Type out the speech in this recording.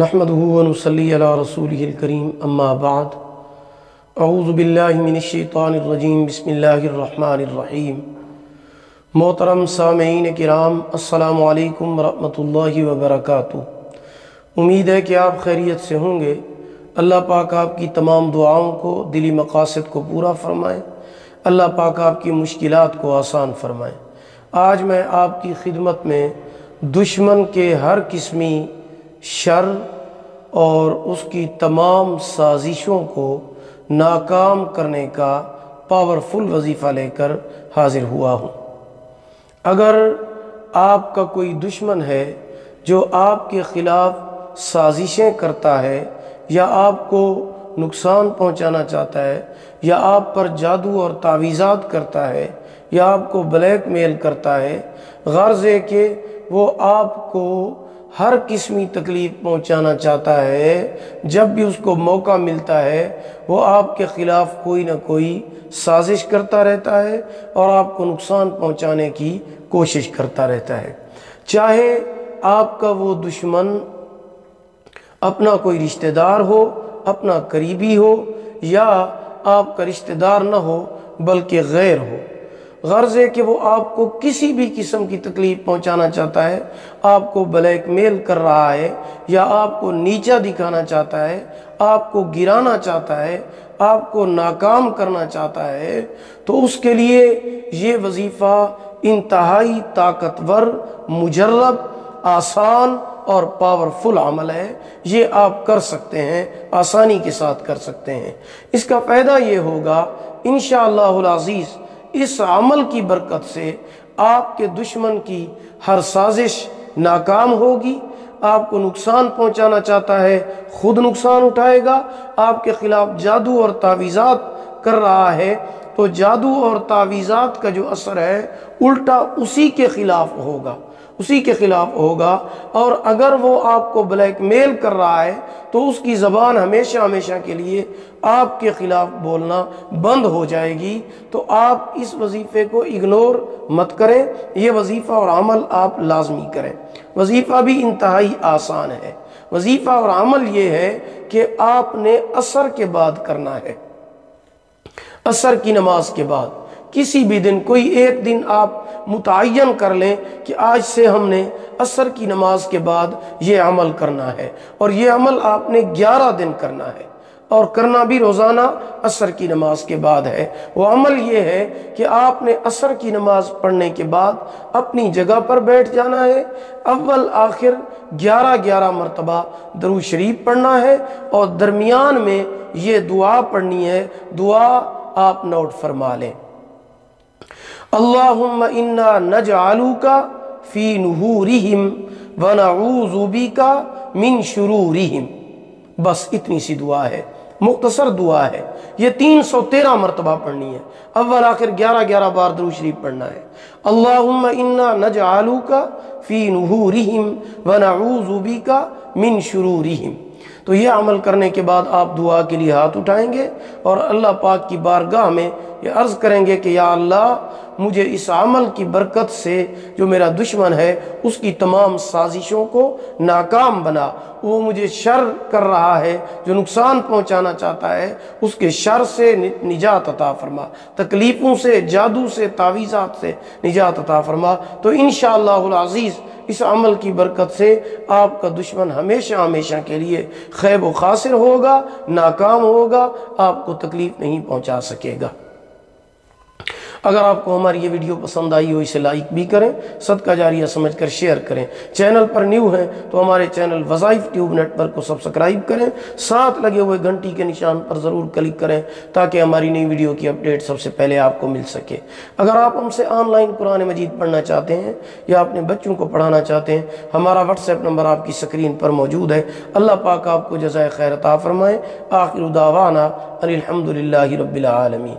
نحمده ونصلي على رسوله الكريم اما بعد اعوذ باللہ من الشیطان الرجیم بسم اللہ الرحمن الرحیم۔ محترم سامعین کرام، السلام علیکم ورحمۃ اللہ وبرکاتہ۔ امید ہے کہ آپ خیریت سے ہوں گے۔ اللہ پاک آپ کی تمام دعاؤں کو، دلی مقاصد کو پورا فرمائے۔ اللہ پاک آپ کی مشکلات کو آسان فرمائے۔ آج میں آپ کی خدمت میں دشمن کے ہر قسمی شر اور اس کی تمام سازشوں کو ناکام کرنے کا پاورفل وظیفہ لے کر حاضر ہوا ہوں۔ اگر آپ کا کوئی دشمن ہے جو آپ کے خلاف سازشیں کرتا ہے یا آپ کو نقصان پہنچانا چاہتا ہے یا آپ پر جادو اور تعویذات کرتا ہے یا آپ کو بلیک میل کرتا ہے، غرض ہے کہ وہ آپ کو ہر قسمی تکلیف پہنچانا چاہتا ہے، جب بھی اس کو موقع ملتا ہے وہ آپ کے خلاف کوئی نہ کوئی سازش کرتا رہتا ہے اور آپ کو نقصان پہنچانے کی کوشش کرتا رہتا ہے۔ چاہے آپ کا وہ دشمن اپنا کوئی رشتہ دار ہو، اپنا قریبی ہو، یا آپ کا رشتہ دار نہ ہو بلکہ غیر ہو، غرض ہے کہ وہ آپ کو کسی بھی قسم کی تکلیف پہنچانا چاہتا ہے، آپ کو بلیک میل کر رہا ہے یا آپ کو نیچا دکھانا چاہتا ہے، آپ کو گرانا چاہتا ہے، آپ کو ناکام کرنا چاہتا ہے، تو اس کے لیے یہ وظیفہ انتہائی طاقتور، مجرب، آسان اور پاورفل عمل ہے۔ یہ آپ کر سکتے ہیں، آسانی کے ساتھ کر سکتے ہیں۔ اس کا فائدہ یہ ہوگا انشاءاللہ العزیز، اس عمل کی برکت سے آپ کے دشمن کی ہر سازش ناکام ہوگی۔ آپ کو نقصان پہنچانا چاہتا ہے، خود نقصان اٹھائے گا۔ آپ کے خلاف جادو اور تعویذات کر رہا ہے تو جادو اور تعویذات کا جو اثر ہے الٹا اسی کے خلاف ہوگا، اسی کے خلاف ہوگا۔ اور اگر وہ آپ کو بلیک میل کر رہا ہے تو اس کی زبان ہمیشہ ہمیشہ کے لیے آپ کے خلاف بولنا بند ہو جائے گی۔ تو آپ اس وظیفے کو اگنور مت کریں، یہ وظیفہ اور عمل آپ لازمی کریں۔ وظیفہ بھی انتہائی آسان ہے۔ وظیفہ اور عمل یہ ہے کہ آپ نے عصر کے بعد کرنا ہے، عصر کی نماز کے بعد۔ کسی بھی دن، کوئی ایک دن آپ متعین کر لیں کہ آج سے ہم نے عصر کی نماز کے بعد یہ عمل کرنا ہے، اور یہ عمل آپ نے 11 دن کرنا ہے، اور کرنا بھی روزانہ عصر کی نماز کے بعد ہے۔ وہ عمل یہ ہے کہ آپ نے عصر کی نماز پڑھنے کے بعد اپنی جگہ پر بیٹھ جانا ہے، اول آخر 11 مرتبہ درود شریف پڑھنا ہے، اور درمیان میں یہ دعا پڑھنی ہے۔ دعا آپ نوٹ فرما لیں: اللہم انا نجعلک فی نحورہم ونعوذ بک من شرورہم۔ بس اتنی سی دعا ہے، مختصر دعا ہے۔ یہ 313 مرتبہ پڑھنی ہے، اول آخر 11 بار درود شریف پڑھنا ہے۔ اللہم انا نجعلک فی نحورہم ونعوذ بک من شرورہم۔ تو یہ عمل کرنے کے بعد آپ دعا کے لیے ہاتھ اٹھائیں گے اور اللہ پاک کی بارگاہ میں یہ عرض کریں گے کہ یا اللہ، مجھے اس عمل کی برکت سے جو میرا دشمن ہے اس کی تمام سازشوں کو ناکام بنا۔ وہ مجھے شر کر رہا ہے، جو نقصان پہنچانا چاہتا ہے، اس کے شر سے نجات عطا فرما، تکلیفوں سے، جادو سے، تعویذات سے نجات عطا فرما۔ تو انشاءاللہ العزیز اس عمل کی برکت سے آپ کا دشمن ہمیشہ ہمیشہ کے لیے خیب و خاسر ہوگا، ناکام ہوگا، آپ کو تکلیف نہیں پہنچا سکے گا۔ اگر آپ کو ہماری یہ ویڈیو پسند آئی ہو، اسے لائک بھی کریں، صدقہ جاریہ سمجھ کر شیئر کریں۔ چینل پر نیو ہیں تو ہمارے چینل وظائف ٹیوب نیٹ ورک کو سبسکرائب کریں، ساتھ لگے ہوئے گھنٹی کے نشان پر ضرور کلک کریں تاکہ ہماری نئی ویڈیو کی اپڈیٹ سب سے پہلے آپ کو مل سکے۔ اگر آپ ہم سے آن لائن قرآن مجید پڑھنا چاہتے ہیں یا اپنے بچوں کو پڑھانا چاہتے ہیں، ہمارا واٹس ایپ نمبر آپ کی سکرین پر موجود ہے۔ اللہ پاک آپ کو جزائے خیر عطا فرمائے۔ آخر دعوانا ان الحمد للہ رب العالمین۔